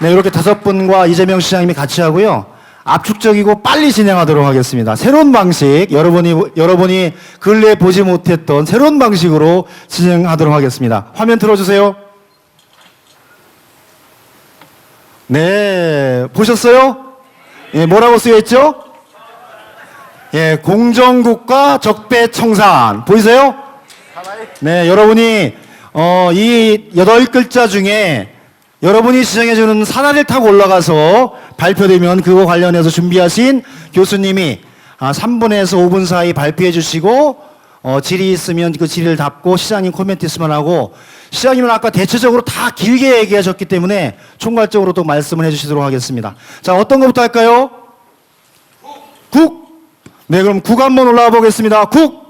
네, 이렇게 5분과 이재명 시장님이 같이 하고요. 압축적이고 빨리 진행하도록 하겠습니다. 새로운 방식, 여러분이 근래에 보지 못했던 새로운 방식으로 진행하도록 하겠습니다. 화면 틀어주세요. 네, 보셨어요? 예, 뭐라고 쓰여있죠? 예, 공정국가 적폐청산. 보이세요? 네, 여러분이, 이 8글자 중에 여러분이 지정해주는 사다리를 타고 올라가서 발표되면 그거 관련해서 준비하신 교수님이 3분에서 5분 사이 발표해 주시고 질의 있으면 그 질의를 답고 시장님 코멘트 있으면 하고 시장님은 아까 대체적으로 다 길게 얘기하셨기 때문에 총괄적으로 또 말씀을 해주시도록 하겠습니다. 자, 어떤 것부터 할까요? 국. 네, 그럼 국 한번 올라와 보겠습니다. 국.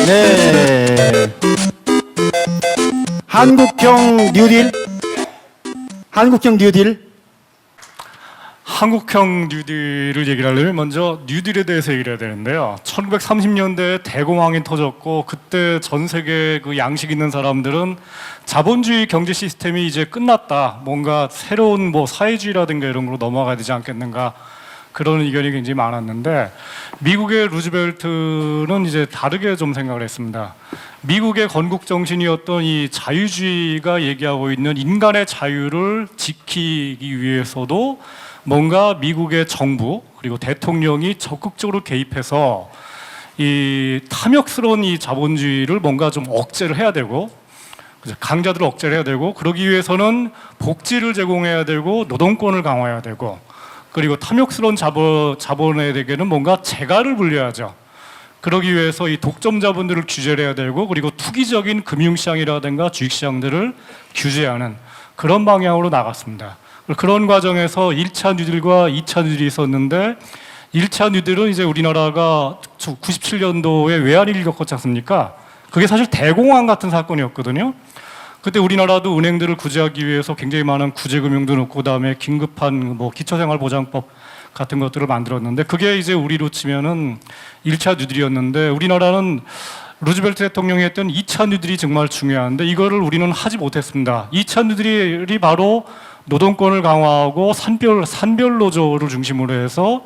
네. 한국형 뉴딜. 한국형 뉴딜. 한국형 뉴딜을 얘기를 하려면 먼저 뉴딜에 대해서 얘기를 해야 되는데요. 1930년대에 대공황이 터졌고 그때 전 세계 그 양식 있는 사람들은 자본주의 경제 시스템이 이제 끝났다. 뭔가 새로운 뭐 사회주의라든가 이런 걸로 넘어가야 되지 않겠는가. 그런 의견이 굉장히 많았는데 미국의 루즈벨트는 이제 다르게 좀 생각을 했습니다. 미국의 건국 정신이었던 이 자유주의가 얘기하고 있는 인간의 자유를 지키기 위해서도 뭔가 미국의 정부 그리고 대통령이 적극적으로 개입해서 이 탐욕스러운 이 자본주의를 뭔가 좀 억제를 해야 되고 강자들을 억제를 해야 되고 그러기 위해서는 복지를 제공해야 되고 노동권을 강화해야 되고 그리고 탐욕스러운 자본에게는 뭔가 재갈을 불려야죠. 그러기 위해서 이 독점 자본들을 규제를 해야 되고 그리고 투기적인 금융시장이라든가 주식시장들을 규제하는 그런 방향으로 나갔습니다. 그런 과정에서 1차 뉴딜과 2차 뉴딜이 있었는데 1차 뉴딜은 이제 우리나라가 97년도에 외환위기를 겪었지 않습니까? 그게 사실 대공황 같은 사건이었거든요. 그때 우리나라도 은행들을 구제하기 위해서 굉장히 많은 구제금융도 넣고 그다음에 긴급한 뭐 기초생활보장법 같은 것들을 만들었는데 그게 이제 우리로 치면은 1차 뉴딜이었는데 우리나라는 루즈벨트 대통령이 했던 2차 뉴딜이 정말 중요한데 이거를 우리는 하지 못했습니다. 2차 뉴딜이 바로 노동권을 강화하고 산별 노조를 중심으로 해서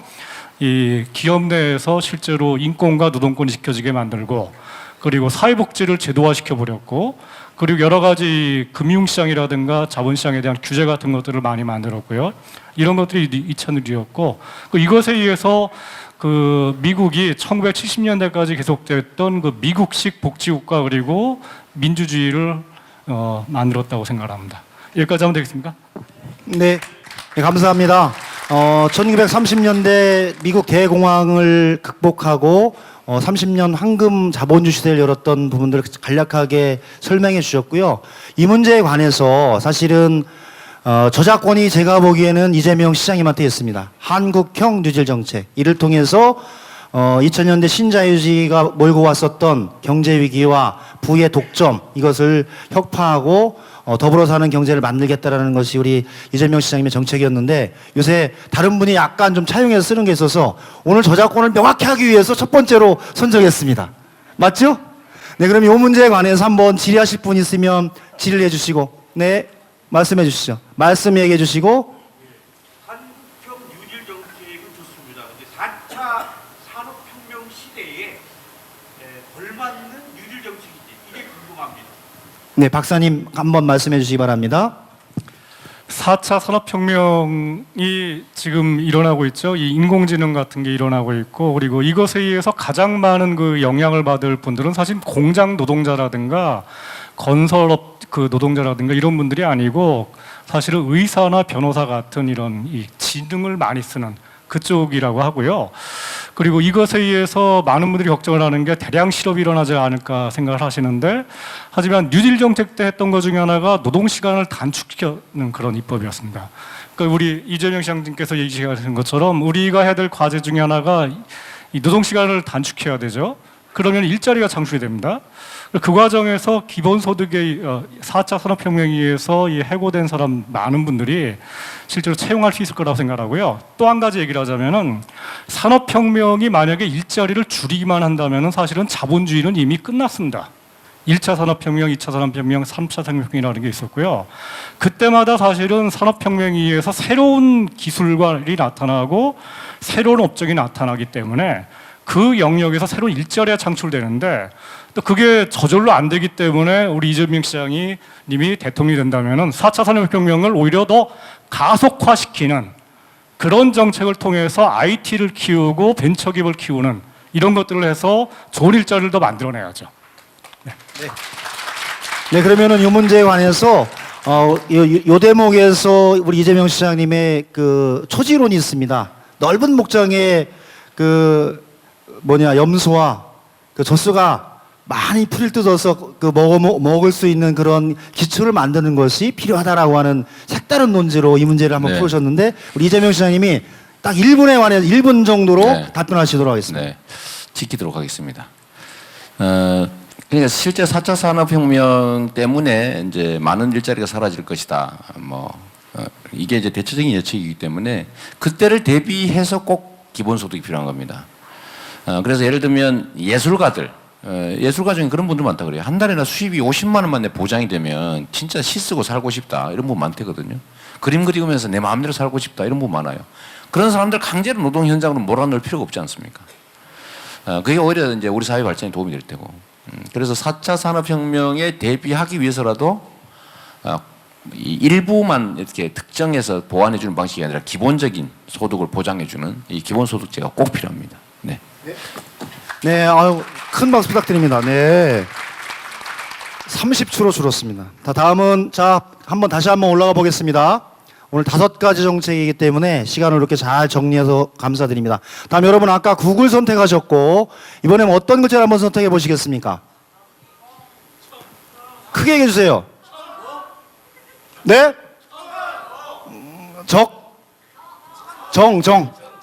이 기업 내에서 실제로 인권과 노동권이 지켜지게 만들고 그리고 사회복지를 제도화시켜 버렸고 그리고 여러 가지 금융시장이라든가 자본시장에 대한 규제 같은 것들을 많이 만들었고요. 이런 것들이 2차 뉴딜이었고 이것에 의해서 그 미국이 1970년대까지 계속됐던 그 미국식 복지국가 그리고 민주주의를 만들었다고 생각합니다. 여기까지 하면 되겠습니까? 네, 네, 감사합니다. 1930년대 미국 대공황을 극복하고 30년 황금 자본주의 시대를 열었던 부분들을 간략하게 설명해 주셨고요. 이 문제에 관해서 사실은 저작권이 제가 보기에는 이재명 시장님한테 있습니다. 한국형 뉴딜 정책. 이를 통해서 2000년대 신자유주의가 몰고 왔었던 경제 위기와 부의 독점 이것을 혁파하고 더불어 사는 경제를 만들겠다라는 것이 우리 이재명 시장님의 정책이었는데 요새 다른 분이 약간 좀 차용해서 쓰는 게 있어서 오늘 저작권을 명확히 하기 위해서 첫 번째로 선정했습니다. 맞죠? 네, 그럼 이 문제에 관해서 한번 질의하실 분 있으면 질의를 해주시고 네, 말씀해 주시죠. 말씀 얘기해 주시고 한국형 뉴딜 정책은 좋습니다. 근데 4차 산업혁명 시대에 걸맞는 뉴딜 정책인지 이게 궁금합니다. 네, 박사님 한번 말씀해 주시기 바랍니다. 4차 산업혁명이 지금 일어나고 있죠. 이 인공지능 같은 게 일어나고 있고 그리고 이것에 의해서 가장 많은 그 영향을 받을 분들은 사실 공장 노동자라든가 건설업 그 노동자라든가 이런 분들이 아니고 사실은 의사나 변호사 같은 이런 이 지능을 많이 쓰는 그쪽이라고 하고요. 그리고 이것에 의해서 많은 분들이 걱정을 하는 게 대량 실업이 일어나지 않을까 생각을 하시는데 하지만 뉴딜 정책 때 했던 것 중에 하나가 노동시간을 단축시키는 그런 입법이었습니다. 그러니까 우리 이재명 시장님께서 얘기하신 것처럼 우리가 해야 될 과제 중에 하나가 이 노동시간을 단축해야 되죠. 그러면 일자리가 창출이 됩니다. 그 과정에서 기본소득의 4차 산업혁명에 의해서 이 해고된 사람 많은 분들이 실제로 채용할 수 있을 거라고 생각하고요. 또 한 가지 얘기를 하자면은 산업혁명이 만약에 일자리를 줄이기만 한다면은 사실은 자본주의는 이미 끝났습니다. 1차 산업혁명, 2차 산업혁명, 3차 산업혁명이라는 게 있었고요. 그때마다 사실은 산업혁명에 의해서 새로운 기술이 나타나고 새로운 업종이 나타나기 때문에 그 영역에서 새로운 일자리가 창출되는데 또 그게 저절로 안 되기 때문에 우리 이재명 시장이 님이 대통령이 된다면은 4차 산업혁명을 오히려 더 가속화시키는 그런 정책을 통해서 IT를 키우고 벤처기업을 키우는 이런 것들을 해서 좋은 일자리를 더 만들어내야죠. 네, 그러면은 이 문제에 관해서 요 대목에서 우리 이재명 시장님의 그 초지론이 있습니다. 넓은 목장에 염소와 그 젖소가 많이 풀을 뜯어서 먹을 수 있는 그런 기초를 만드는 것이 필요하다라고 하는 색다른 논지로 이 문제를 한번 네. 풀으셨는데 우리 이재명 시장님이 딱 1분에 관해서 1분 정도로 네. 답변하시도록 하겠습니다. 네, 지키도록 하겠습니다. 그러니까 실제 4차 산업혁명 때문에 이제 많은 일자리가 사라질 것이다. 이게 이제 대체적인 예측이기 때문에 그때를 대비해서 꼭 기본소득이 필요한 겁니다. 그래서 예를 들면 예술가 중에 그런 분들 많다 그래요. 한 달에나 수입이 50만 원만 내 보장이 되면 진짜 시 쓰고 살고 싶다 이런 분 많대거든요. 그림 그리면서 내 마음대로 살고 싶다 이런 분 많아요. 그런 사람들 강제로 노동 현장으로 몰아넣을 필요가 없지 않습니까? 그게 오히려 이제 우리 사회 발전에 도움이 될 테고. 그래서 4차 산업혁명에 대비하기 위해서라도 이 일부만 이렇게 특정해서 보완해주는 방식이 아니라 기본적인 소득을 보장해주는 이 기본소득제가 꼭 필요합니다. 네. 네, 큰 박수 부탁드립니다. 네. 30초로 줄었습니다. 다음은 다시 한번 올라가 보겠습니다. 오늘 5가지 정책이기 때문에 시간을 이렇게 잘 정리해서 감사드립니다. 다음 여러분 아까 구글 선택하셨고 이번엔 어떤 글자를 한번 선택해 보시겠습니까? 크게 얘기해 주세요. 네?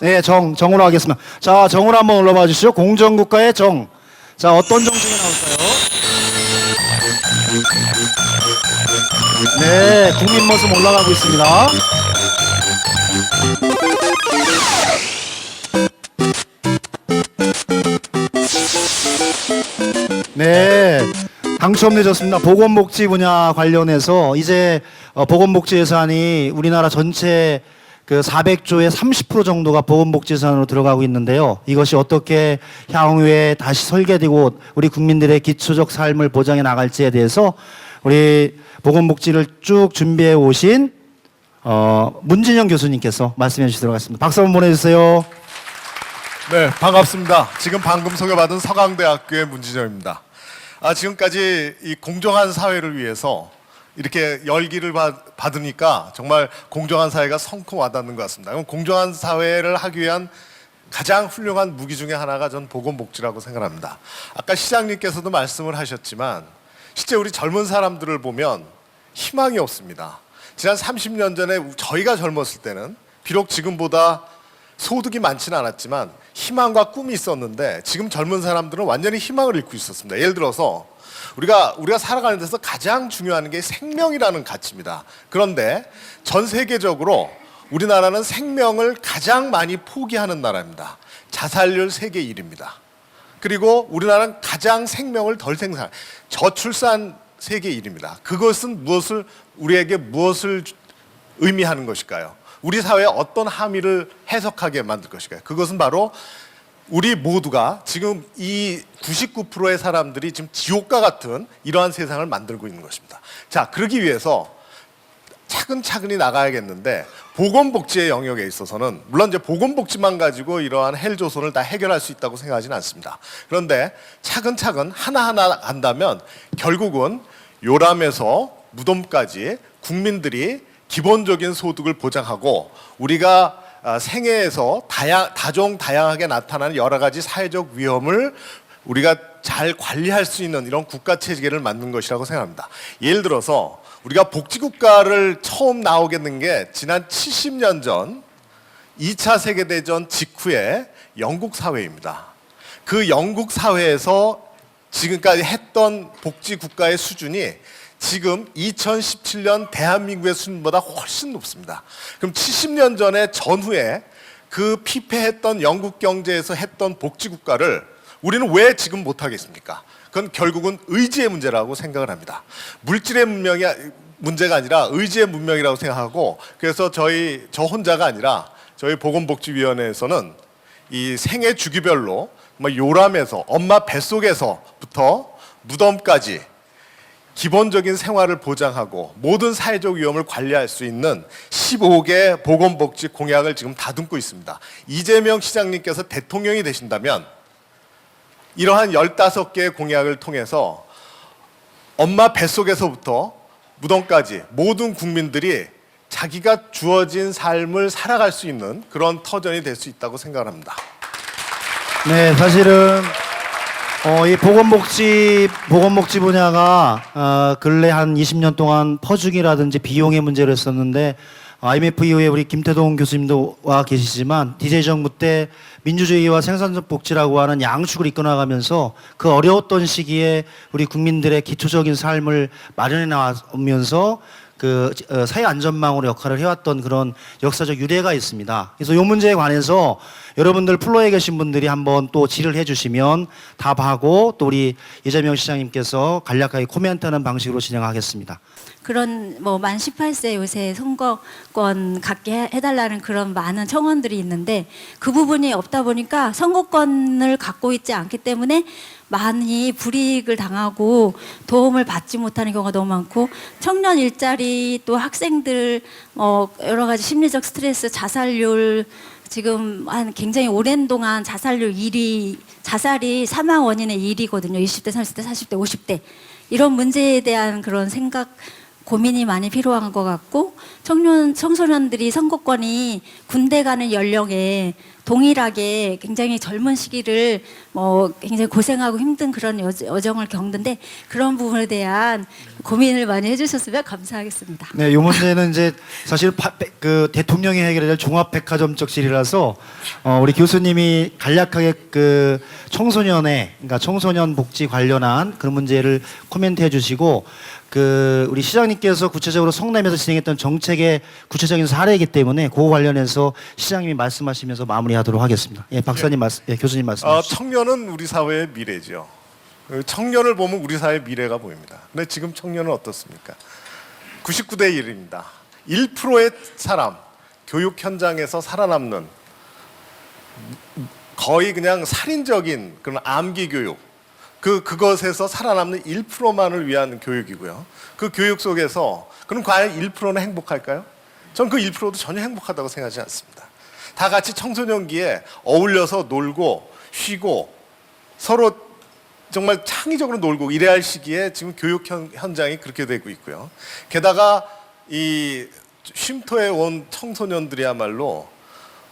네, 정으로 하겠습니다. 자, 정으로 한번 올라봐 주시죠. 공정국가의 정. 자, 어떤 정책이 나올까요? 네, 국민 모습 올라가고 있습니다. 네, 당첨되셨습니다. 보건복지 분야 관련해서 이제 보건복지 예산이 우리나라 전체 400조의 30% 정도가 보건복지 예산으로 들어가고 있는데요. 이것이 어떻게 향후에 다시 설계되고 우리 국민들의 기초적 삶을 보장해 나갈지에 대해서 우리 보건복지를 쭉 준비해 오신 문진영 교수님께서 말씀해 주시도록 하겠습니다. 박수 한번 보내주세요. 네, 반갑습니다. 지금 방금 소개받은 서강대학교의 문진영입니다. 지금까지 이 공정한 사회를 위해서 이렇게 열기를 받으니까 정말 공정한 사회가 성큼 와닿는 것 같습니다. 그럼 공정한 사회를 하기 위한 가장 훌륭한 무기 중에 하나가 전 보건복지라고 생각합니다. 아까 시장님께서도 말씀을 하셨지만 실제 우리 젊은 사람들을 보면 희망이 없습니다. 지난 30년 전에 저희가 젊었을 때는 비록 지금보다 소득이 많지는 않았지만 희망과 꿈이 있었는데 지금 젊은 사람들은 완전히 희망을 잃고 있었습니다. 예를 들어서 우리가 살아가는 데서 가장 중요한 게 생명이라는 가치입니다. 그런데 전 세계적으로 우리나라는 생명을 가장 많이 포기하는 나라입니다. 자살률 세계 1위입니다. 그리고 우리나라는 가장 생명을 덜 생산, 저출산 세계 1위입니다. 그것은 우리에게 무엇을 의미하는 것일까요? 우리 사회에 어떤 함의를 해석하게 만들 것일까요? 그것은 바로 우리 모두가 지금 이 99%의 사람들이 지금 지옥과 같은 이러한 세상을 만들고 있는 것입니다. 자, 그러기 위해서 차근차근히 나가야겠는데 보건복지의 영역에 있어서는 물론 이제 보건복지만 가지고 이러한 헬조선을 다 해결할 수 있다고 생각하지는 않습니다. 그런데 차근차근 하나하나 간다면 결국은 요람에서 무덤까지 국민들이 기본적인 소득을 보장하고 우리가 생애에서 다양하게 나타나는 여러 가지 사회적 위험을 우리가 잘 관리할 수 있는 이런 국가 체계를 만든 것이라고 생각합니다. 예를 들어서 우리가 복지국가를 처음 나오게 된 게 지난 70년 전 2차 세계대전 직후에 영국 사회입니다. 그 영국 사회에서 지금까지 했던 복지 국가의 수준이 지금 2017년 대한민국의 수준보다 훨씬 높습니다. 그럼 70년 전에 전후에 그 피폐했던 영국 경제에서 했던 복지 국가를 우리는 왜 지금 못하겠습니까? 그건 결국은 의지의 문제라고 생각을 합니다. 물질의 문제가 아니라 의지의 문명이라고 생각하고, 그래서 저 혼자가 아니라 저희 보건복지위원회에서는 이 생애 주기별로 요람에서 엄마 뱃속에서부터 무덤까지 기본적인 생활을 보장하고 모든 사회적 위험을 관리할 수 있는 15개 보건복지 공약을 지금 다듬고 있습니다. 이재명 시장님께서 대통령이 되신다면 이러한 15개의 공약을 통해서 엄마 뱃속에서부터 무덤까지 모든 국민들이 자기가 주어진 삶을 살아갈 수 있는 그런 터전이 될 수 있다고 생각합니다. 네, 사실은 이 보건복지 분야가 근래 한 20년 동안 퍼주기라든지 비용의 문제를 했었는데, IMF 이후에 우리 김태동 교수님도 와 계시지만 DJ 정부 때 민주주의와 생산적 복지라고 하는 양축을 이끌어나가면서 그 어려웠던 시기에 우리 국민들의 기초적인 삶을 마련해 나가면서 그 사회 안전망으로 역할을 해왔던 그런 역사적 유래가 있습니다. 그래서 이 문제에 관해서 여러분들 플로어에 계신 분들이 한번 또 질의를 해주시면 답하고, 또 우리 이재명 시장님께서 간략하게 코멘트하는 방식으로 진행하겠습니다. 그런 만 18세 요새 선거권 갖게 해달라는 그런 많은 청원들이 있는데, 그 부분이 없다 보니까 선거권을 갖고 있지 않기 때문에 많이 불이익을 당하고 도움을 받지 못하는 경우가 너무 많고, 청년 일자리, 또 학생들 여러 가지 심리적 스트레스, 자살률, 지금 한 굉장히 오랜 동안 자살률 1위, 자살이 사망 원인의 1위거든요. 20대, 30대, 40대, 50대. 이런 문제에 대한 그런 생각, 고민이 많이 필요한 것 같고, 청소년들이 선거권이 군대 가는 연령에 동일하게 굉장히 젊은 시기를 굉장히 고생하고 힘든 그런 여정을 겪는데, 그런 부분에 대한 고민을 많이 해주셨으면 감사하겠습니다. 네, 이 문제는 이제 사실 그 대통령이 해결해야 될 종합백화점적 질의라서 우리 교수님이 간략하게 그 그러니까 청소년 복지 관련한 그런 문제를 코멘트해 주시고, 그 우리 시장님께서 구체적으로 성남에서 진행했던 정책의 구체적인 사례이기 때문에 그거 관련해서 시장님이 말씀하시면서 마무리하도록 하겠습니다. 예, 박사님 교수님 말씀하시죠. 청년은 우리 사회의 미래죠. 청년을 보면 우리 사회의 미래가 보입니다. 근데 지금 청년은 어떻습니까? 99대 1입니다. 1%의 사람, 교육 현장에서 살아남는 거의 그냥 살인적인 그런 암기 교육, 그것에서 살아남는 1%만을 위한 교육이고요. 그 교육 속에서 그럼 과연 1%는 행복할까요? 전 그 1%도 전혀 행복하다고 생각하지 않습니다. 다 같이 청소년기에 어울려서 놀고 쉬고 서로 정말 창의적으로 놀고 이래야 할 시기에 지금 교육 현장이 그렇게 되고 있고요. 게다가 이 쉼터에 온 청소년들이야말로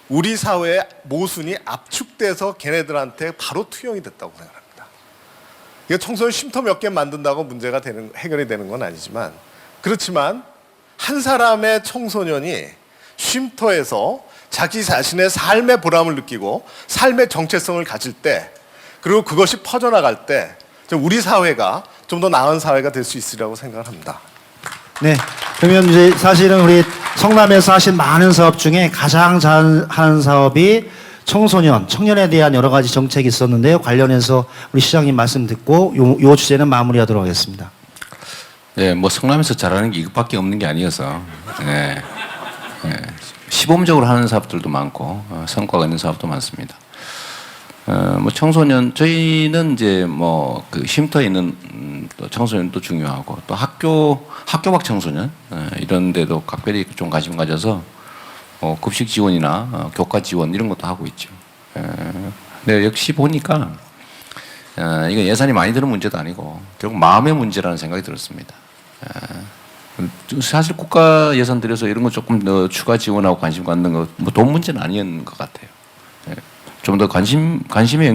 우리 사회의 모순이 압축돼서 걔네들한테 바로 투영이 됐다고 생각합니다. 이게 청소년 쉼터 몇 개 만든다고 문제가 해결이 되는 건 아니지만, 그렇지만 한 사람의 청소년이 쉼터에서 자기 자신의 삶의 보람을 느끼고 삶의 정체성을 가질 때, 그리고 그것이 퍼져나갈 때 우리 사회가 좀 더 나은 사회가 될 수 있으리라고 생각을 합니다. 네, 그러면 이제 사실은 우리 성남에서 하신 많은 사업 중에 가장 잘하는 사업이 청년에 대한 여러 가지 정책이 있었는데요. 관련해서 우리 시장님 말씀 듣고 요 주제는 마무리하도록 하겠습니다. 네, 성남에서 잘하는 게 이것밖에 없는 게 아니어서, 네, 시범적으로 하는 사업들도 많고 성과가 있는 사업도 많습니다. 청소년, 저희는 이제 그 쉼터에 있는 또 청소년도 중요하고, 또 학교 밖 청소년 이런 데도 각별히 좀 관심 가져서 급식 지원이나 교과 지원 이런 것도 하고 있죠. 네, 역시 보니까 이건 예산이 많이 드는 문제도 아니고 결국 마음의 문제라는 생각이 들었습니다. 사실 국가 예산 들여서 이런 거 조금 더 추가 지원하고 관심 갖는 거 돈 문제는 아니었는 것 같아요. 좀 더 관심의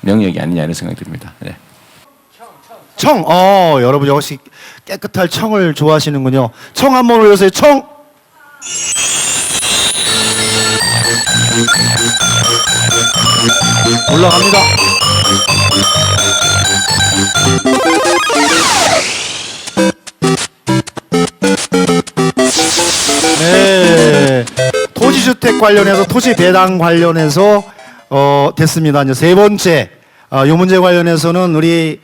영역이 아니냐 이런 생각이 듭니다. 네. 여러분 역시 깨끗할 청을 좋아하시는군요. 청 한번 올려주세요. 청. 올라갑니다. 네, 토지주택 관련해서 토지 배당 관련해서 됐습니다. 이제 세 번째 이 문제 관련해서는 우리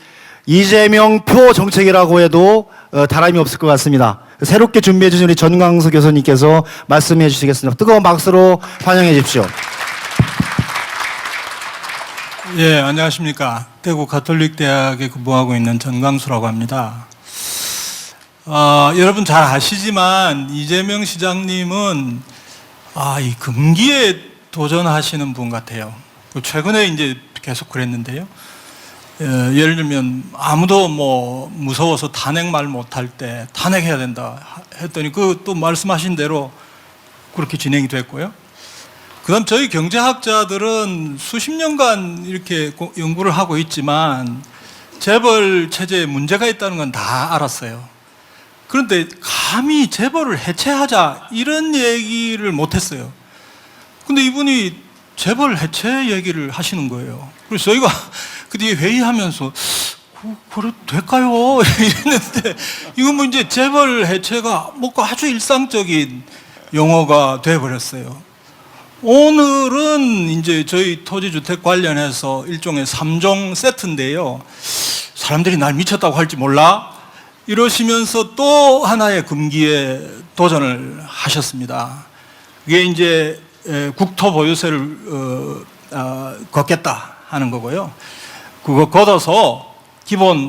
이재명 표 정책이라고 해도 다름이 없을 것 같습니다. 새롭게 준비해 주신 우리 전광수 교수님께서 말씀해 주시겠습니다. 뜨거운 박수로 환영해 주십시오. 예, 안녕하십니까. 대구 가톨릭대학에 근무하고 있는 전광수라고 합니다. 여러분 잘 아시지만 이재명 시장님은 이 금기에 도전하시는 분 같아요. 최근에 이제 계속 그랬는데요. 예를 들면 아무도 뭐 무서워서 탄핵 말 못할 때 탄핵해야 된다 했더니 그 또 말씀하신 대로 그렇게 진행이 됐고요. 그다음 저희 경제학자들은 수십 년간 이렇게 연구를 하고 있지만 재벌 체제에 문제가 있다는 건 다 알았어요. 그런데 감히 재벌을 해체하자 이런 얘기를 못했어요. 근데 이분이 재벌 해체 얘기를 하시는 거예요. 그래서 저희가 그 뒤에 회의하면서 그래 될까요? 이랬는데 이건 뭐 이제 재벌 해체가 뭔가 아주 일상적인 용어가 돼버렸어요. 오늘은 이제 저희 토지주택 관련해서 일종의 3종 세트인데요. 사람들이 날 미쳤다고 할지 몰라? 이러시면서 또 하나의 금기에 도전을 하셨습니다. 그게 이제 국토보유세를 걷겠다 하는 거고요. 그거 걷어서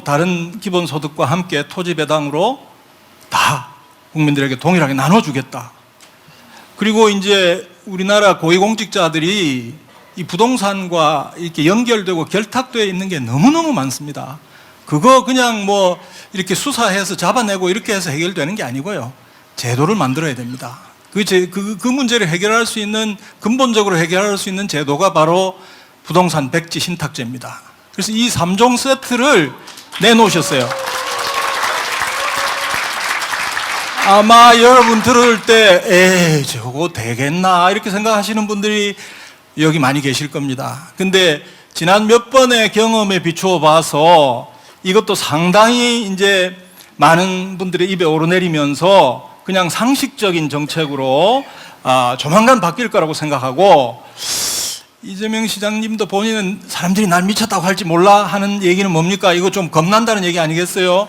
다른 기본소득과 함께 토지 배당으로 다 국민들에게 동일하게 나눠주겠다. 그리고 이제 우리나라 고위공직자들이 이 부동산과 이렇게 연결되고 결탁되어 있는 게 너무너무 많습니다. 그거 그냥 뭐 이렇게 수사해서 잡아내고 이렇게 해서 해결되는 게 아니고요. 제도를 만들어야 됩니다. 그 문제를 해결할 수 있는, 근본적으로 해결할 수 있는 제도가 바로 부동산 백지 신탁제입니다. 그래서 이 3종 세트를 내놓으셨어요. 아마 여러분 들을 때 에이 저거 되겠나 이렇게 생각하시는 분들이 여기 많이 계실 겁니다. 근데 지난 몇 번의 경험에 비추어 봐서 이것도 상당히 이제 많은 분들의 입에 오르내리면서 그냥 상식적인 정책으로 조만간 바뀔 거라고 생각하고, 이재명 시장님도 본인은 사람들이 날 미쳤다고 할지 몰라 하는 얘기는 뭡니까? 이거 좀 겁난다는 얘기 아니겠어요?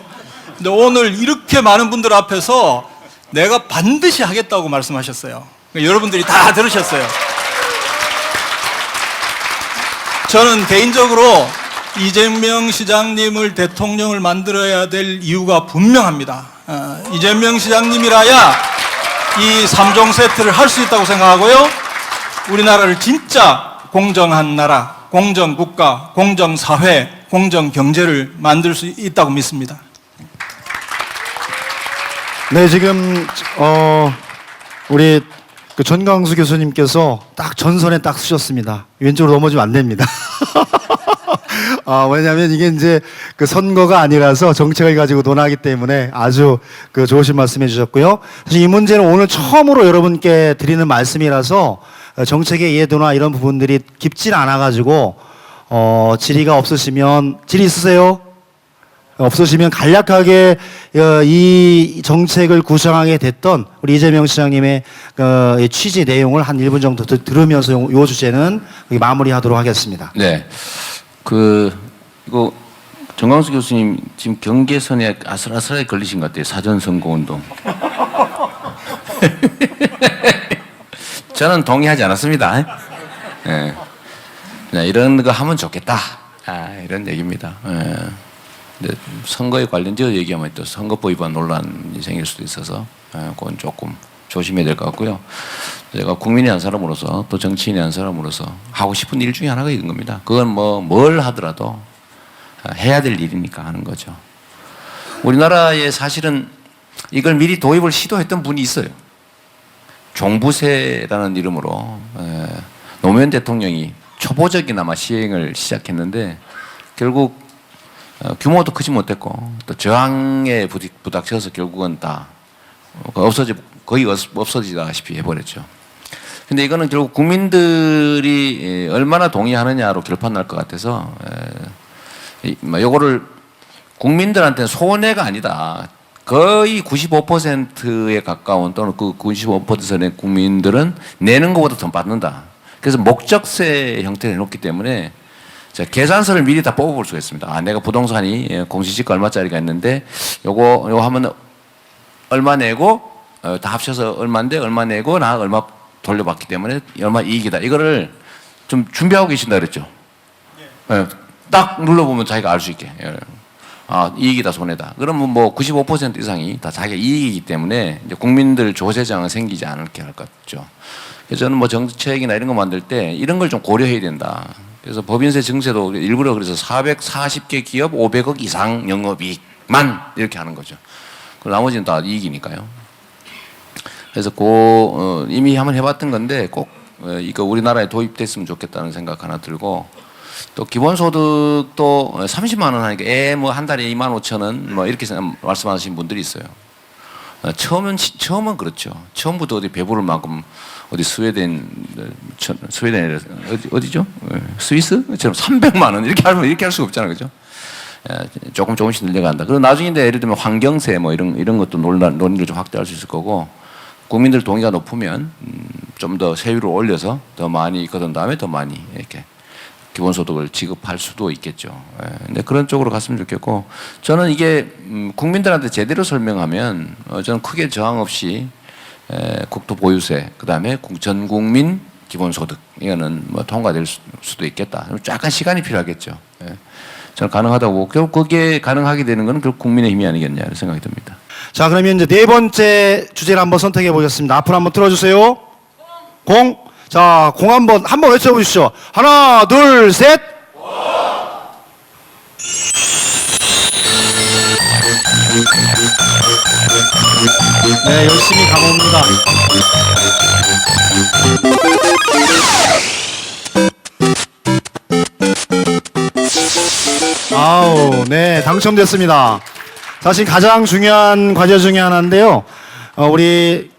근데 오늘 이렇게 많은 분들 앞에서 내가 반드시 하겠다고 말씀하셨어요. 여러분들이 다 들으셨어요. 저는 개인적으로 이재명 시장님을 대통령을 만들어야 될 이유가 분명합니다. 이재명 시장님이라야 이 3종 세트를 할 수 있다고 생각하고요. 우리나라를 진짜 공정한 나라, 공정국가, 공정사회, 공정경제를 만들 수 있다고 믿습니다. 네, 지금 우리 그 전광수 교수님께서 딱 전선에 딱 쓰셨습니다. 왼쪽으로 넘어지면 안 됩니다. 왜냐하면 이게 이제 그 선거가 아니라서 정책을 가지고 논하기 때문에 아주 그 좋으신 말씀해 주셨고요. 사실 이 문제는 오늘 처음으로 여러분께 드리는 말씀이라서 정책의 이해도나 이런 부분들이 깊진 않아가지고 질의가 없으시면, 질의 있으세요? 없으시면 간략하게 이 정책을 구성하게 됐던 우리 이재명 시장님의 취지 내용을 한 1분 정도 들으면서 요 주제는 마무리하도록 하겠습니다. 네. 이거 정광수 교수님 지금 경계선에 아슬아슬하게 걸리신 것 같아요. 사전 선거운동. 저는 동의하지 않았습니다. 네. 그냥 이런 거 하면 좋겠다. 이런 얘기입니다. 네. 근데 선거에 관련되어 얘기하면 또 선거법 위반 논란이 생길 수도 있어서 그건 조금 조심해야 될 것 같고요. 제가 국민의 한 사람으로서 또 정치인의 한 사람으로서 하고 싶은 일 중에 하나가 있는 겁니다. 그건 뭘 하더라도 해야 될 일이니까 하는 거죠. 우리나라에 사실은 이걸 미리 도입을 시도했던 분이 있어요. 종부세라는 이름으로 노무현 대통령이 초보적이나마 시행을 시작했는데 결국 규모도 크지 못했고 또 저항에 부닥쳐서 결국은 다 거의 없어지다시피 해버렸죠. 근데 이거는 결국 국민들이 얼마나 동의하느냐로 결판 날 것 같아서 요거를 국민들한테는 손해가 아니다. 거의 95%에 가까운 또는 그 95%의 국민들은 내는 것보다 더 받는다. 그래서 목적세 형태를 해놓기 때문에 자, 계산서를 미리 다 뽑아볼 수가 있습니다. 아, 내가 부동산이 공시지가 얼마짜리가 있는데 요거 하면 얼마 내고 다 합쳐서 얼마인데 얼마 내고 나 얼마 돌려받기 때문에 얼마 이익이다. 이거를 좀 준비하고 계신다 그랬죠. 예, 딱 눌러보면 자기가 알 수 있게. 예. 아, 이익이다 손해다. 그러면 뭐 95% 이상이 다 자기가 이익이기 때문에 이제 국민들 조세장은 생기지 않게 할 것 같죠. 그래서 저는 뭐 정책이나 이런 거 만들 때 이런 걸 좀 고려해야 된다. 그래서 법인세 증세도 일부러 그래서 440개 기업 500억 이상 영업이익만 이렇게 하는 거죠. 그 나머지는 다 이익이니까요. 그래서 이미 한번 해봤던 건데 꼭 이거 우리나라에 도입됐으면 좋겠다는 생각 하나 들고 또 기본소득도 30만 원 하니까 뭐 한 달에 25,000원 뭐 이렇게 말씀하시는 분들이 있어요. 처음은 그렇죠. 처음부터 어디 배부를 만큼 어디 스웨덴 어디죠? 스위스처럼 300만 원 이렇게 할 수가 없잖아요, 그죠? 조금씩 늘려간다. 그리고 나중에 예를 들면 환경세 뭐 이런 것도 논의를 좀 확대할 수 있을 거고 국민들 동의가 높으면 좀 더 세율을 올려서 더 많이 걷은 다음에 더 많이 이렇게 기본소득을 지급할 수도 있겠죠. 근데 그런 쪽으로 갔으면 좋겠고 저는 이게 국민들한테 제대로 설명하면 저는 크게 저항 없이 국토보유세 그다음에 전 국민 기본소득 이거는 뭐 통과될 수도 있겠다. 약간 시간이 필요하겠죠. 저는 가능하다고 결국 그게 가능하게 되는 것은 결국 국민의 힘이 아니겠냐 생각이 듭니다. 자, 그러면 이제 네 번째 주제를 한번 선택해 보겠습니다. 앞으로 한번 틀어주세요. 공. 자, 공 한번 외쳐보십시오. 하나, 둘, 셋. 네, 열심히 가봅니다. 아우, 네, 당첨됐습니다. 사실 가장 중요한 과제 중에 하나인데요. 우리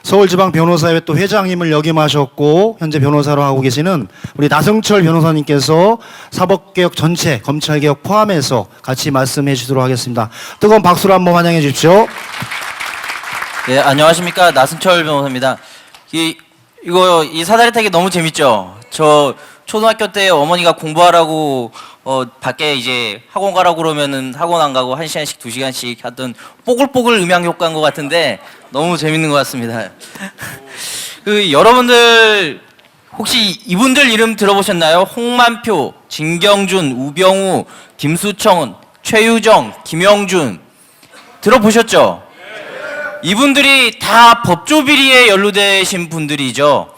서울지방변호사회 또 회장님을 역임하셨고 현재 변호사로 하고 계시는 우리 나승철 변호사님께서 사법개혁 전체 검찰개혁 포함해서 같이 말씀해 주시도록 하겠습니다. 뜨거운 박수로 한번 환영해 주십시오. 네, 안녕하십니까. 나승철 변호사입니다. 이 사다리 타기 너무 재밌죠? 저 초등학교 때 어머니가 공부하라고 밖에 이제 학원 가라고 그러면은 학원 안 가고 1시간씩 2시간씩 하던 뽀글뽀글 음향 효과인 것 같은데 너무 재밌는 것 같습니다. 여러분들 혹시 이분들 이름 들어보셨나요? 홍만표, 진경준, 우병우, 김수청, 최유정, 김영준 들어보셨죠? 이분들이 다 법조비리에 연루되신 분들이죠.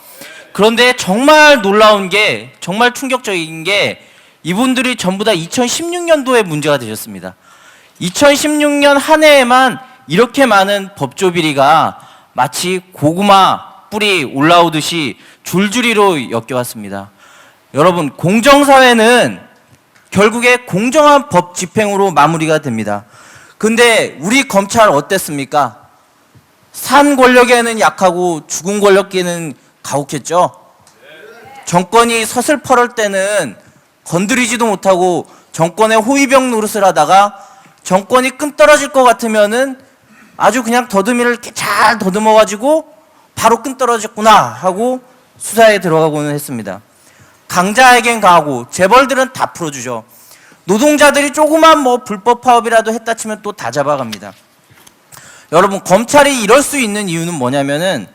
그런데 정말 놀라운 게, 정말 충격적인 게 이분들이 전부 다 2016년도에 문제가 되셨습니다. 2016년 한 해에만 이렇게 많은 법조비리가 마치 고구마 뿌리 올라오듯이 줄줄이로 엮여왔습니다. 여러분, 공정사회는 결국에 공정한 법 집행으로 마무리가 됩니다. 근데 우리 검찰 어땠습니까? 산 권력에는 약하고 죽은 권력에는 가혹했죠. 정권이 서슬퍼럴 때는 건드리지도 못하고 정권의 호위병 노릇을 하다가 정권이 끈 떨어질 것 같으면은 아주 그냥 더듬이를 이렇게 잘 더듬어가지고 바로 끈 떨어졌구나 하고 수사에 들어가고는 했습니다. 강자에겐 강하고 재벌들은 다 풀어주죠. 노동자들이 조그만 뭐 불법 파업이라도 했다 치면 또 다 잡아갑니다. 여러분, 검찰이 이럴 수 있는 이유는 뭐냐면은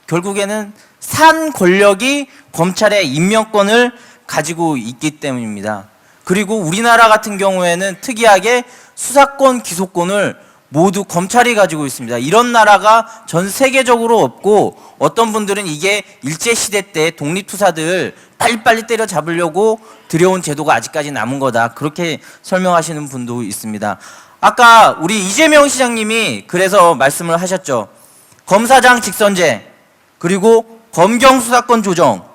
결국에는 산 권력이 검찰의 임명권을 가지고 있기 때문입니다. 그리고 우리나라 같은 경우에는 특이하게 수사권, 기소권을 모두 검찰이 가지고 있습니다. 이런 나라가 전 세계적으로 없고 어떤 분들은 이게 일제시대 때 독립투사들 빨리빨리 때려잡으려고 들여온 제도가 아직까지 남은 거다. 그렇게 설명하시는 분도 있습니다. 아까 우리 이재명 시장님이 그래서 말씀을 하셨죠. 검사장 직선제, 그리고 검경 수사권 조정,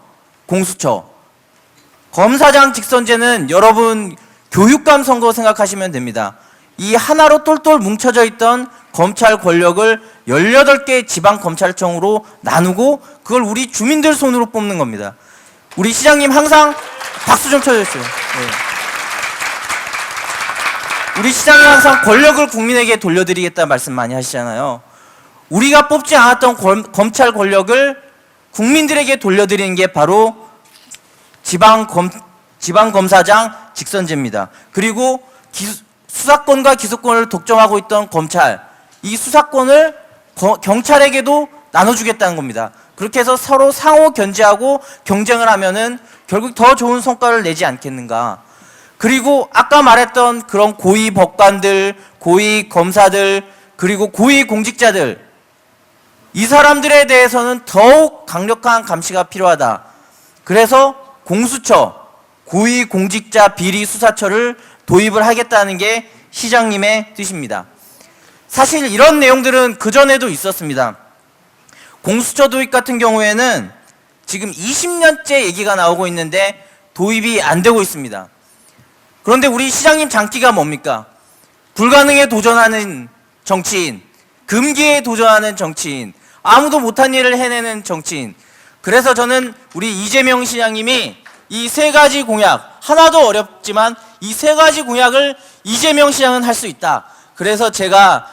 공수처. 검사장 직선제는 여러분 교육감 선거 생각하시면 됩니다. 이 하나로 똘똘 뭉쳐져 있던 검찰 권력을 18개 지방검찰청으로 나누고 그걸 우리 주민들 손으로 뽑는 겁니다. 우리 시장님 항상 박수 좀 쳐주세요. 네. 우리 시장님 항상 권력을 국민에게 돌려드리겠다 말씀 많이 하시잖아요. 우리가 뽑지 않았던 검찰 권력을 국민들에게 돌려드리는 게 바로 지방검사장 직선제입니다. 그리고 수사권과 기소권을 독점하고 있던 검찰, 이 수사권을 경찰에게도 나눠주겠다는 겁니다. 그렇게 해서 서로 상호 견제하고 경쟁을 하면은 결국 더 좋은 성과를 내지 않겠는가. 그리고 아까 말했던 그런 고위 법관들, 고위 검사들, 그리고 고위 공직자들, 이 사람들에 대해서는 더욱 강력한 감시가 필요하다. 그래서 공수처, 고위 공직자 비리 수사처를 도입을 하겠다는 게 시장님의 뜻입니다. 사실 이런 내용들은 그전에도 있었습니다. 공수처 도입 같은 경우에는 지금 20년째 얘기가 나오고 있는데 도입이 안 되고 있습니다. 그런데 우리 시장님 장기가 뭡니까? 불가능에 도전하는 정치인, 금기에 도전하는 정치인, 아무도 못한 일을 해내는 정치인. 그래서 저는 우리 이재명 시장님이 이 세 가지 공약, 하나도 어렵지만 이 세 가지 공약을 이재명 시장은 할 수 있다. 그래서 제가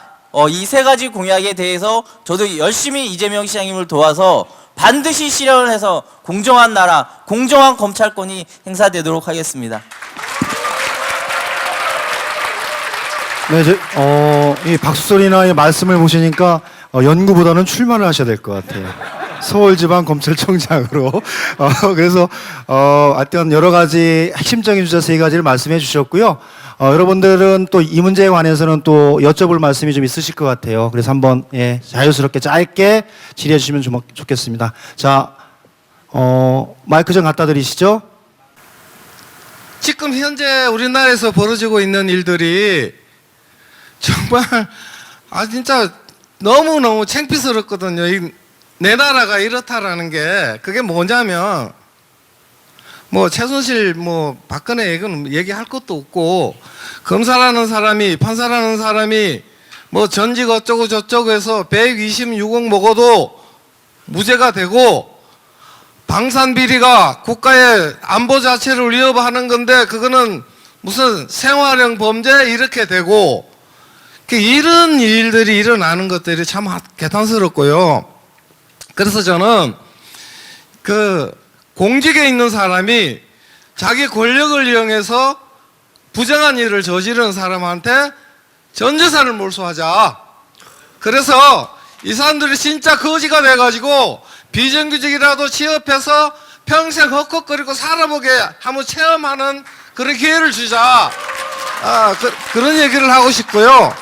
이 세 가지 공약에 대해서 저도 열심히 이재명 시장님을 도와서 반드시 실현을 해서 공정한 나라, 공정한 검찰권이 행사되도록 하겠습니다. 네, 이 박수소리나 이 말씀을 보시니까 연구보다는 출마를 하셔야 될 것 같아요. 서울지방검찰청장으로. 그래서 하여튼 여러 가지 핵심적인 주제 세 가지를 말씀해 주셨고요. 여러분들은 또 이 문제에 관해서는 또 여쭤볼 말씀이 좀 있으실 것 같아요. 그래서 한번 자유스럽게 짧게 질의해 주시면 좋겠습니다. 자, 마이크 좀 갖다 드리시죠. 지금 현재 우리나라에서 벌어지고 있는 일들이 정말 진짜 너무너무 창피스럽거든요. 내 나라가 이렇다라는 게 그게 뭐냐면 뭐 최순실 박근혜 얘기는 얘기할 것도 없고 검사라는 사람이 판사라는 사람이 뭐 전직 어쩌고 저쩌고 해서 126억 먹어도 무죄가 되고 방산 비리가 국가의 안보 자체를 위협하는 건데 그거는 무슨 생활형 범죄 이렇게 되고 이런 일들이 일어나는 것들이 참 개탄스럽고요. 그래서 저는 공직에 있는 사람이 자기 권력을 이용해서 부정한 일을 저지르는 사람한테 전 재산을 몰수하자. 그래서 이 사람들이 진짜 거지가 돼가지고 비정규직이라도 취업해서 평생 헉헉거리고 살아보게 한번 체험하는 그런 기회를 주자. 그런 얘기를 하고 싶고요.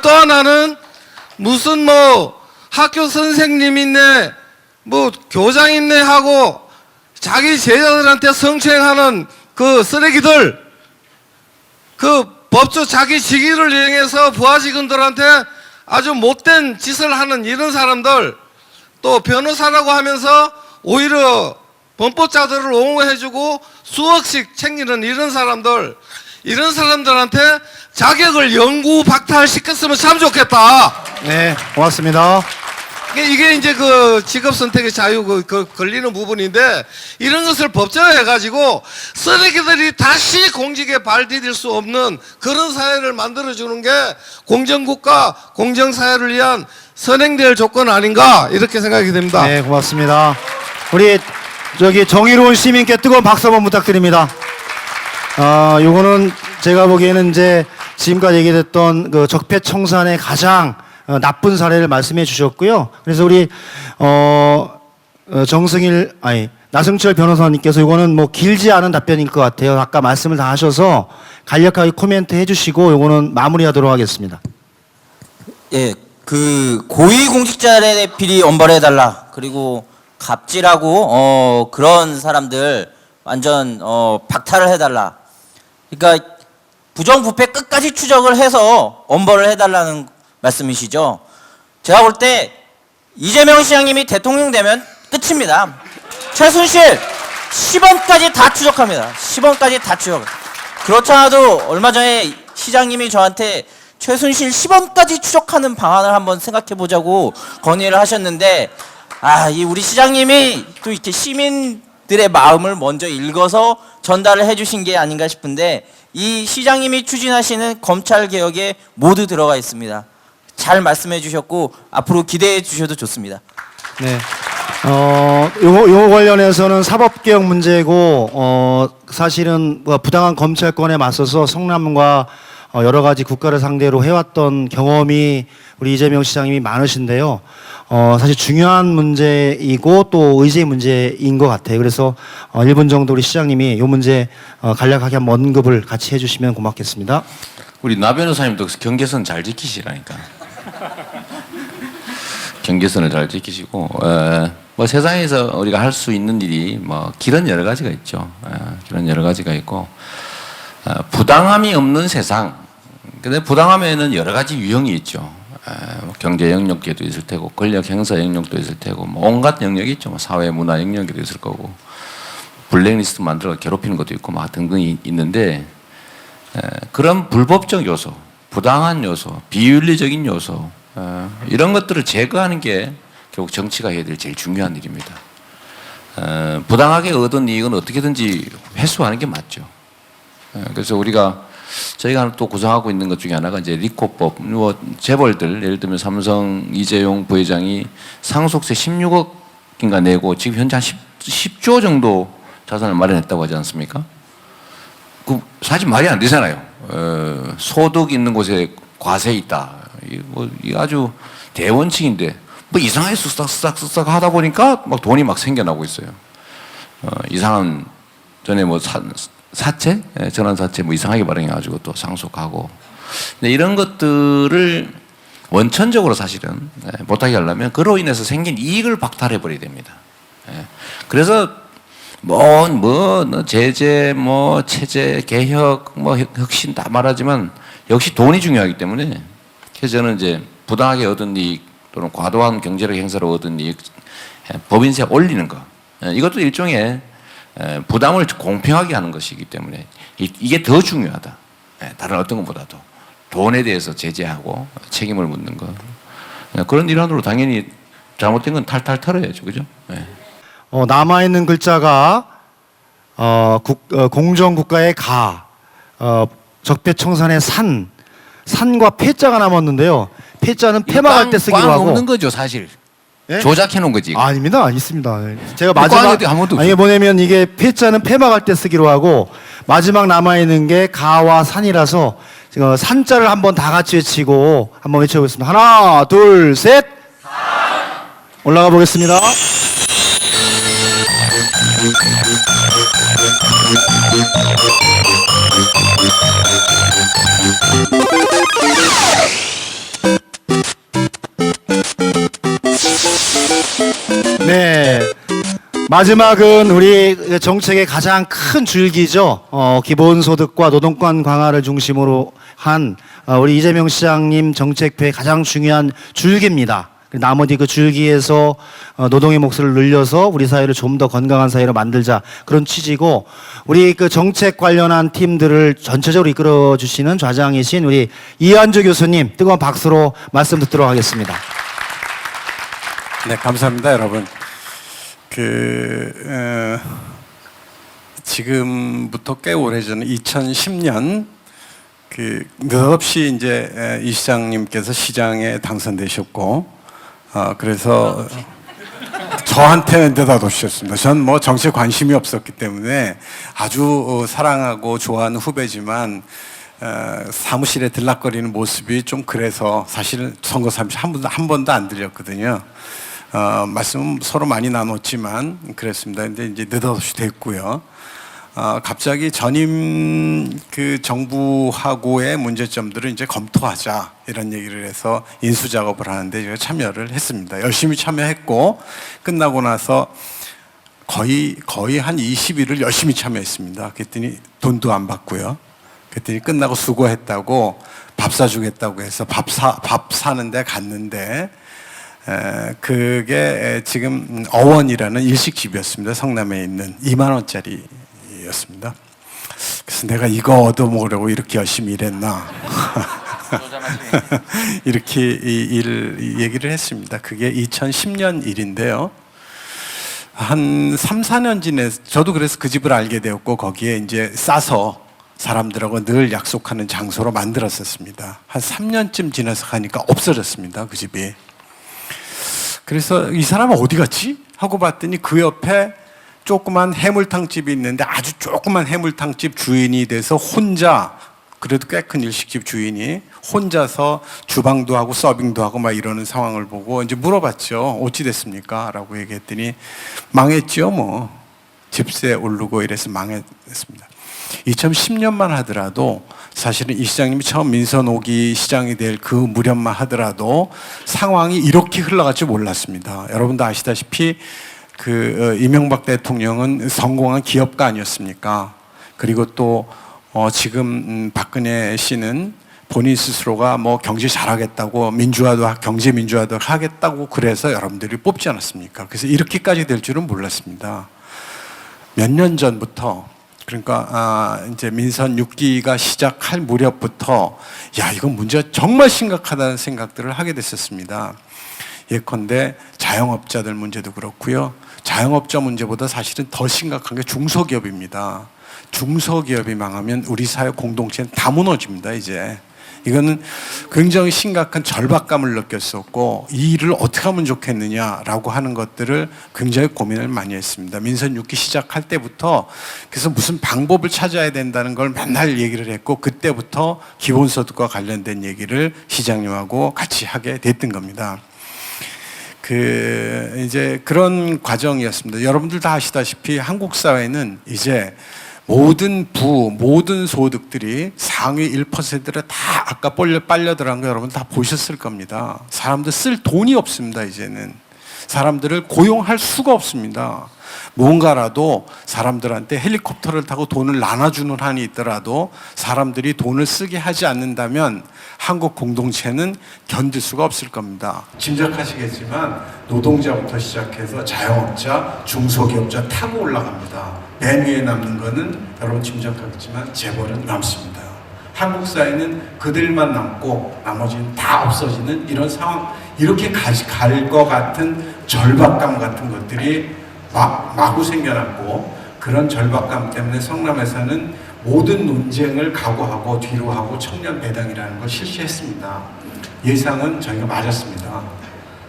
또 하나는 무슨 학교 선생님이네 교장이네 하고 자기 제자들한테 성추행하는 그 쓰레기들, 그 법조 자기 직위를 이용해서 부하 직원들한테 아주 못된 짓을 하는 이런 사람들, 또 변호사라고 하면서 오히려 범법자들을 옹호해주고 수억씩 챙기는 이런 사람들, 이런 사람들한테 자격을 영구 박탈시켰으면 참 좋겠다. 네, 고맙습니다. 이게 이제 직업 선택의 자유 걸리는 부분인데 이런 것을 법제화해가지고 쓰레기들이 다시 공직에 발 디딜 수 없는 그런 사회를 만들어주는 게 공정국가, 공정사회를 위한 선행될 조건 아닌가 이렇게 생각이 됩니다. 네, 고맙습니다. 우리 정의로운 시민께 뜨거운 박수 한번 부탁드립니다. 요거는 제가 보기에는 이제 지금까지 얘기됐던 적폐청산의 가장 나쁜 사례를 말씀해 주셨고요. 그래서 우리 나승철 변호사님께서 이거는 길지 않은 답변일 것 같아요. 아까 말씀을 다 하셔서 간략하게 코멘트 해주시고 요거는 마무리하도록 하겠습니다. 예, 고위공직자의 비리 엄벌해달라. 그리고 갑질하고 그런 사람들 완전 박탈을 해달라. 그러니까 부정부패 끝까지 추적을 해서 엄벌을 해달라는 말씀이시죠. 제가 볼 때 이재명 시장님이 대통령 되면 끝입니다. 최순실 10원까지 다 추적합니다. 10원까지 다 추적. 그렇지 않아도 얼마 전에 시장님이 저한테 최순실 10원까지 추적하는 방안을 한번 생각해 보자고 건의를 하셨는데, 이 우리 시장님이 또 이렇게 시민들의 마음을 먼저 읽어서 전달을 해주신 게 아닌가 싶은데, 이 시장님이 추진하시는 검찰 개혁에 모두 들어가 있습니다. 잘 말씀해 주셨고 앞으로 기대해 주셔도 좋습니다. 네. 요거 관련해서는 사법개혁 문제고, 사실은 뭐 부당한 검찰권에 맞서서 성남과 여러 가지 국가를 상대로 해왔던 경험이 우리 이재명 시장님이 많으신데요. 사실 중요한 문제이고 또 의제의 문제인 것 같아요. 그래서 1분 정도 우리 시장님이 이 문제 간략하게 한번 언급을 같이 해주시면 고맙겠습니다. 우리 나 변호사님도 경계선 잘 지키시라니까. 경계선을 잘 지키시고, 뭐 세상에서 우리가 할 수 있는 일이 뭐 길은 여러 가지가 있죠. 길은 여러 가지가 있고, 부당함이 없는 세상. 근데 부당함에는 여러 가지 유형이 있죠. 뭐 경제 영역계도 있을 테고, 권력 행사 영역도 있을 테고, 뭐 온갖 영역이 있죠. 뭐 사회 문화 영역도 있을 거고, 블랙리스트 만들어 괴롭히는 것도 있고, 막 등등 있는데, 그런 불법적 요소, 부당한 요소, 비윤리적인 요소, 이런 것들을 제거하는 게 결국 정치가 해야 될 제일 중요한 일입니다. 부당하게 얻은 이익은 어떻게든지 회수하는 게 맞죠. 그래서 저희가 또 구성하고 있는 것 중에 하나가 이제 리코법, 뭐 재벌들, 예를 들면 삼성 이재용 부회장이 상속세 16억인가 내고 지금 현재 한 10조 정도 자산을 마련했다고 하지 않습니까? 그 사실 말이 안 되잖아요. 소득 있는 곳에 과세 있다. 이거 아주 대원칙인데 뭐 이상하게 쓱싹 하다 보니까 막 돈이 막 생겨나고 있어요. 이상한 전에 뭐 사채, 전환 사채 뭐 이상하게 발행해가지고 또 상속하고. 근데 이런 것들을 원천적으로 사실은 못하게 하려면 그로 인해서 생긴 이익을 박탈해 버려야 됩니다. 그래서 제재, 체제, 개혁, 혁신 다 말하지만 역시 돈이 중요하기 때문에 그래서 저는 이제 부당하게 얻은 이익 또는 과도한 경제력 행사로 얻은 이익, 법인세 올리는 거, 이것도 일종의 부담을 공평하게 하는 것이기 때문에 이게 더 중요하다. 다른 어떤 것보다도 돈에 대해서 제재하고 책임을 묻는 거, 그런 일환으로 당연히 잘못된 건 탈탈 털어야죠, 그죠? 남아있는 글자가 공정국가의 가, 적폐청산의 산과 폐자가 남았는데요. 폐자는 폐막할 때 쓰기로 하고. 없는 거죠, 사실. 예? 조작해 놓은 거지. 아닙니다, 있습니다. 제가 꽝이 아무도 이게 뭐냐면 이게 폐자는 폐막할 때 쓰기로 하고 마지막 남아 있는 게 가와 산이라서 지금 산자를 한번 다 같이 외치고 한번 외쳐보겠습니다. 하나, 둘, 셋. 올라가 보겠습니다. 네. 마지막은 우리 정책의 가장 큰 줄기죠. 기본소득과 노동권 강화를 중심으로 한 우리 이재명 시장님 정책표의 가장 중요한 줄기입니다. 나머지 그 줄기에서 노동의 몫을 늘려서 우리 사회를 좀 더 건강한 사회로 만들자, 그런 취지고, 우리 그 정책 관련한 팀들을 전체적으로 이끌어 주시는 좌장이신 우리 이한주 교수님 뜨거운 박수로 말씀 듣도록 하겠습니다. 네, 감사합니다, 여러분. 지금부터 꽤 오래전 2010년 느닷없이 이제 이 시장님께서 시장에 당선되셨고, 그래서 저한테는 대답하셨습니다. 전 뭐 정치에 관심이 없었기 때문에 아주 사랑하고 좋아하는 후배지만 사무실에 들락거리는 모습이 좀 그래서 사실은 선거 삼시 한 번도 안 드렸거든요. 말씀은 서로 많이 나눴지만 그랬습니다. 근데 이제 느닷없이 됐고요. 갑자기 전임 그 정부하고의 문제점들을 이제 검토하자 이런 얘기를 해서 인수 작업을 하는데 제가 참여를 했습니다. 열심히 참여했고 끝나고 나서 거의 한 20일을 열심히 참여했습니다. 그랬더니 돈도 안 받고요. 그랬더니 끝나고 수고했다고 밥 사주겠다고 해서 밥 사는데 갔는데 그게 지금 어원이라는 일식집이었습니다. 성남에 있는 2만 원짜리였습니다. 그래서 내가 이거 얻어먹으려고 이렇게 열심히 일했나. 이렇게 얘기를 했습니다. 그게 2010년 일인데요. 한 3, 4년 지내서 저도 그래서 그 집을 알게 되었고 거기에 이제 싸서 사람들하고 늘 약속하는 장소로 만들었었습니다. 한 3년쯤 지나서 가니까 없어졌습니다. 그 집이. 그래서 이 사람은 어디 갔지? 하고 봤더니 그 옆에 조그만 해물탕집이 있는데 아주 조그만 해물탕집 주인이 돼서 혼자, 그래도 꽤 큰 일식집 주인이 혼자서 주방도 하고 서빙도 하고 막 이러는 상황을 보고 이제 물어봤죠. 어찌 됐습니까? 라고 얘기했더니 망했죠 뭐. 집세 오르고 이래서 망했습니다. 2010년만 하더라도 사실은 이 시장님이 처음 민선 오기 시장이 될 그 무렵만 하더라도 상황이 이렇게 흘러갈 줄 몰랐습니다. 여러분도 아시다시피 이명박 대통령은 성공한 기업가 아니었습니까? 그리고 또 지금 박근혜 씨는 본인 스스로가 뭐 경제 잘하겠다고 경제 민주화도 하겠다고 그래서 여러분들이 뽑지 않았습니까? 그래서 이렇게까지 될 줄은 몰랐습니다. 몇 년 전부터, 그러니까 이제 민선 6기가 시작할 무렵부터 야, 이건 문제가 정말 심각하다는 생각들을 하게 됐었습니다. 예컨대 자영업자들 문제도 그렇고요. 자영업자 문제보다 사실은 더 심각한 게 중소기업입니다. 중소기업이 망하면 우리 사회 공동체는 다 무너집니다. 이제 이거는 굉장히 심각한 절박감을 느꼈었고 이 일을 어떻게 하면 좋겠느냐라고 하는 것들을 굉장히 고민을 많이 했습니다. 민선 6기 시작할 때부터 그래서 무슨 방법을 찾아야 된다는 걸 맨날 얘기를 했고 그때부터 기본소득과 관련된 얘기를 시장님하고 같이 하게 됐던 겁니다. 이제 그런 과정이었습니다. 여러분들 다 아시다시피 한국 사회는 이제 모든 소득들이 상위 1%를 다 아까 빨려 들어간 거 여러분 다 보셨을 겁니다. 사람들 쓸 돈이 없습니다. 이제는 사람들을 고용할 수가 없습니다. 뭔가라도 사람들한테 헬리콥터를 타고 돈을 나눠주는 한이 있더라도 사람들이 돈을 쓰게 하지 않는다면 한국 공동체는 견딜 수가 없을 겁니다. 짐작하시겠지만 노동자부터 시작해서 자영업자, 중소기업자 타고 올라갑니다. 맨 위에 남는 거는 여러분 짐작하겠지만 재벌은 남습니다. 한국 사회는 그들만 남고 나머지는 다 없어지는 이런 상황, 이렇게 갈 것 같은 절박감 같은 것들이 마구 생겨났고 그런 절박감 때문에 성남에서는 모든 논쟁을 각오하고 뒤로 하고 청년 배당이라는 걸 실시했습니다. 예상은 저희가 맞았습니다.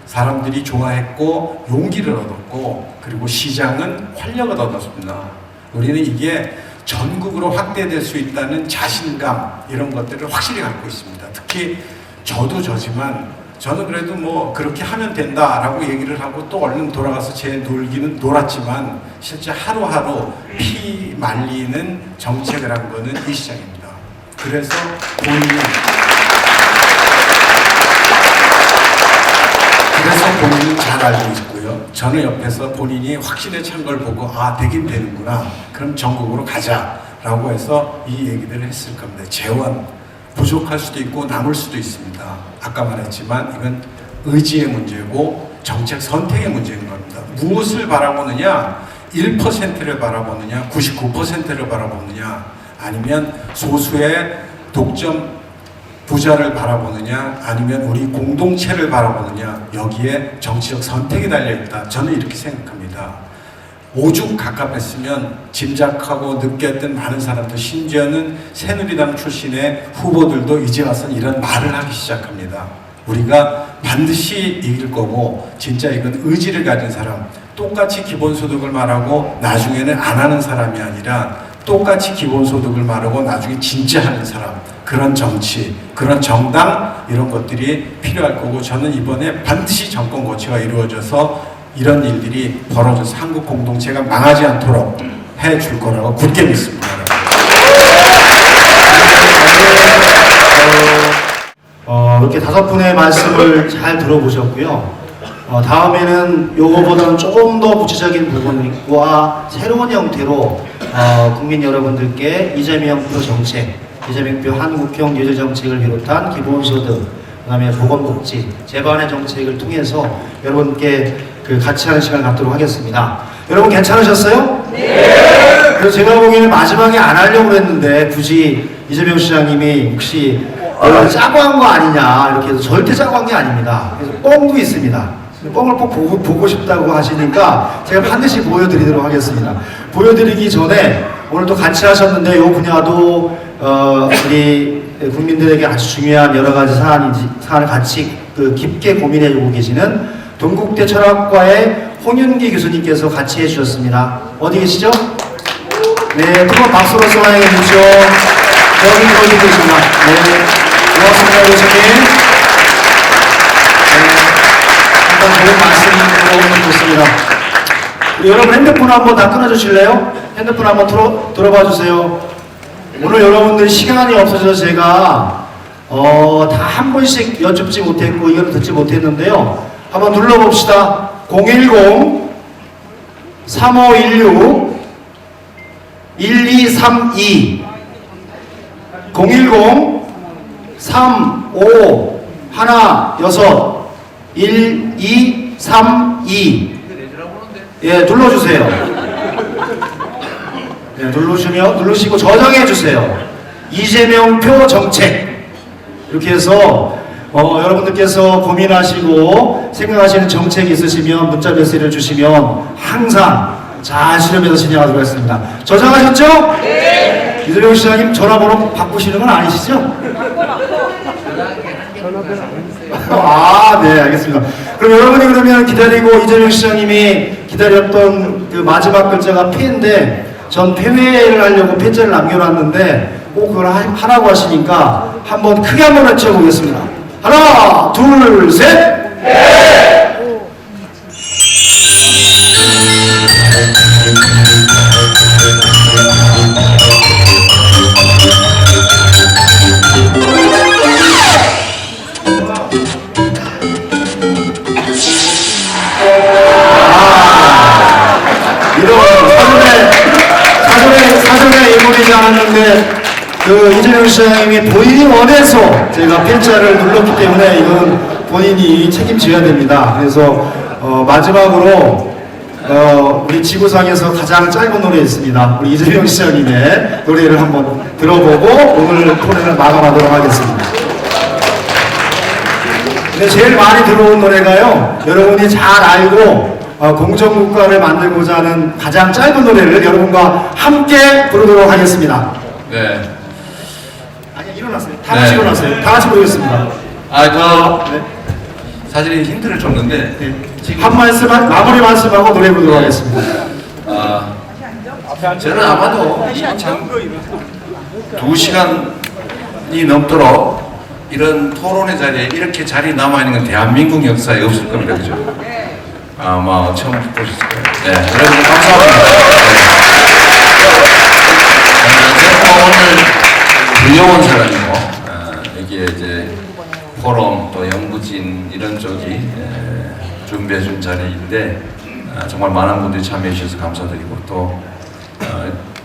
사람들이 좋아했고 용기를 얻었고 그리고 시장은 활력을 얻었습니다. 우리는 이게 전국으로 확대될 수 있다는 자신감 이런 것들을 확실히 갖고 있습니다. 특히 저도 저지만 저는 그래도 뭐 그렇게 하면 된다라고 얘기를 하고 또 얼른 돌아가서 제 놀기는 놀았지만 실제 하루하루 피 말리는 정책을 한 거는 이 시장입니다. 그래서 본인은 잘 알고 있고요. 저는 옆에서 본인이 확신에 찬 걸 보고 아 되긴 되는구나. 그럼 전국으로 가자라고 해서 이 얘기들을 했을 겁니다. 재원 부족할 수도 있고 남을 수도 있습니다. 아까 말했지만 이건 의지의 문제고 정책 선택의 문제인 겁니다. 무엇을 바라보느냐? 1%를 바라보느냐? 99%를 바라보느냐? 아니면 소수의 독점 부자를 바라보느냐? 아니면 우리 공동체를 바라보느냐? 여기에 정치적 선택이 달려있다. 저는 이렇게 생각합니다. 오죽 갑갑했으면 짐작하고 느꼈던 많은 사람들, 심지어는 새누리당 출신의 후보들도 이제 와서 이런 말을 하기 시작합니다. 우리가 반드시 이길 거고 진짜 이건 의지를 가진 사람, 똑같이 기본소득을 말하고 나중에는 안 하는 사람이 아니라 똑같이 기본소득을 말하고 나중에 진짜 하는 사람, 그런 정치, 그런 정당 이런 것들이 필요할 거고 저는 이번에 반드시 정권 교체가 이루어져서 이런 일들이 벌어져서 한국 공동체가 망하지 않도록 해줄 거라고 굳게 믿습니다. 이렇게 5분의 말씀을 잘 들어보셨고요. 다음에는 요거보다는 조금 더 구체적인 부분과 새로운 형태로 국민 여러분들께 이재명표 정책, 이재명표 한국형 뉴딜 정책을 비롯한 기본소득, 그다음에 보건복지, 재반의 정책을 통해서 여러분께 같이 하는 시간을 갖도록 하겠습니다. 여러분 괜찮으셨어요? 네! 그래서 제가 보기에는 마지막에 안 하려고 했는데 굳이 이재명 시장님이 혹시 짜고 한 거 아니냐 이렇게 해서 절대 짜고 한 게 아닙니다. 그래서 뻥도 있습니다. 뻥을 꼭 보고 싶다고 하시니까 제가 반드시 보여드리도록 하겠습니다. 보여드리기 전에 오늘 또 같이 하셨는데 이 분야도 우리 국민들에게 아주 중요한 여러 가지 사안을 같이 깊게 고민해주고 계시는 동국대 철학과의 홍윤기 교수님께서 같이 해주셨습니다. 어디 계시죠? 네, 뜨거운 박수로 환영해 주십시오. 여기 계십니다. 네, 고맙습니다, 교수님. 네, 좋은 말씀이 좋습니다. 여러분 핸드폰 한번 다 끊어주실래요? 핸드폰 한번 들어봐 주세요. 오늘 여러분들 시간이 없어서 제가 다 한 번씩 여쭙지 못했고 이걸 듣지 못했는데요. 한번 눌러봅시다. 010-3516 1232 010-3516-1232 예, 눌러주세요. 네, 누르시고 저장해주세요. 이재명 표 정책. 이렇게 해서 여러분들께서 고민하시고 생각하시는 정책이 있으시면 문자 메시지를 주시면 항상 잘 수렴해서 진행하도록 하겠습니다. 저장하셨죠? 네. 이재명 시장님 전화번호 바꾸시는 건 아니시죠? 아, 네, 알겠습니다. 그럼 여러분이 그러면 기다리고 이재명 시장님이 기다렸던 그 마지막 글자가 패인데 전 패회를 하려고 패자를 남겨놨는데 꼭 그걸 하라고 하시니까 한번 크게 한번 외쳐보겠습니다. 하나, 둘, 셋! 네! 사전에 예고되지 않았는데 이재명 시장님이 본인이 원해서 제가 필자를 눌렀기 때문에 이건 본인이 책임져야 됩니다. 그래서 마지막으로 우리 지구상에서 가장 짧은 노래 있습니다. 우리 이재명 시장님의 노래를 한번 들어보고 오늘 토론을 마감하도록 하겠습니다. 근데 제일 많이 들어온 노래가요, 여러분이 잘 알고 공정국가를 만들고자 하는 가장 짧은 노래를 여러분과 함께 부르도록 하겠습니다. 네. 아니, 일어나세요. 다 같이 일어나세요. 다 같이 부르겠습니다. 네. 사실 힌트를 줬는데 지금 한 말씀, 마무리 말씀하고 노래 부르도록 하겠습니다. 저는 아마도 참 2시간이 넘도록 이런 토론의 자리에 이렇게 자리 남아있는 건 대한민국 역사에 없을 겁니다. 그죠? 아마 처음 보셨을 거예요. 네, 여러분 감사합니다. 제가 오늘 불려온 사람이고 여기에 이제 포럼 또 연구진 이런 쪽이 준비해준 자리인데 정말 많은 분들이 참여해 주셔서 감사드리고 또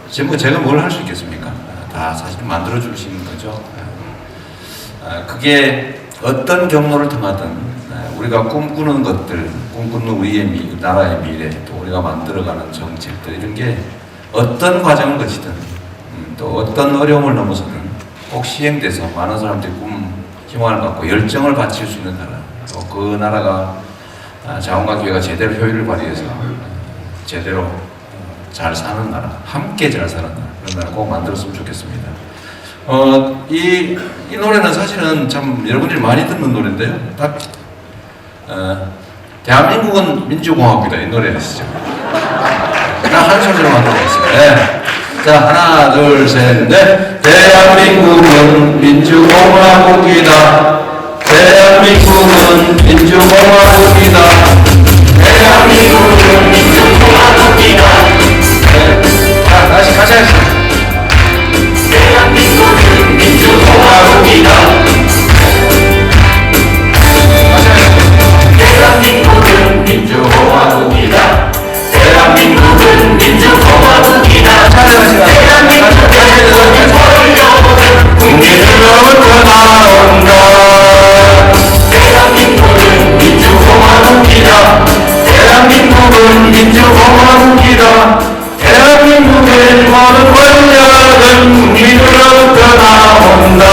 제가 뭘 할 수 있겠습니까? 다 사실 만들어 주시는 거죠. 그게 어떤 경로를 통하든 우리가 꿈꾸는 것들, 꿈꾸는 우리의 나라의 미래, 또 우리가 만들어가는 정책들 이런 게 어떤 과정을 거치든 또 어떤 어려움을 넘어서든 꼭 시행돼서 많은 사람들이 희망을 갖고 열정을 바칠 수 있는 나라, 또 그 나라가 자원과 기회가 제대로 효율을 발휘해서 제대로 잘 사는 나라, 함께 잘 사는 나라, 그런 나라 꼭 만들었으면 좋겠습니다. 이 노래는 사실은 참 여러분들이 많이 듣는 노래인데요. 대한민국은 민주공화국이다, 이 노래 아시죠? 한 소절로 만들어보겠습니다. 네. 자, 하나, 둘, 셋, 넷. 대한민국은 민주공화국이다. 대한민국은 민주공화국이다. 대한민국은 민주공화국이다. 네. 자, 다시 같이 하겠습니다. 대한민국은 민주공화국이다. 대한민국은 민주공화국이다. 대한민국은 민주공화국이다. 국민으로부터 나온다. 대한민국은 민주공화국이다. 대한민국은 민주공화국이다. 대한민국의 모든 권력은 국민으로부터 나온다.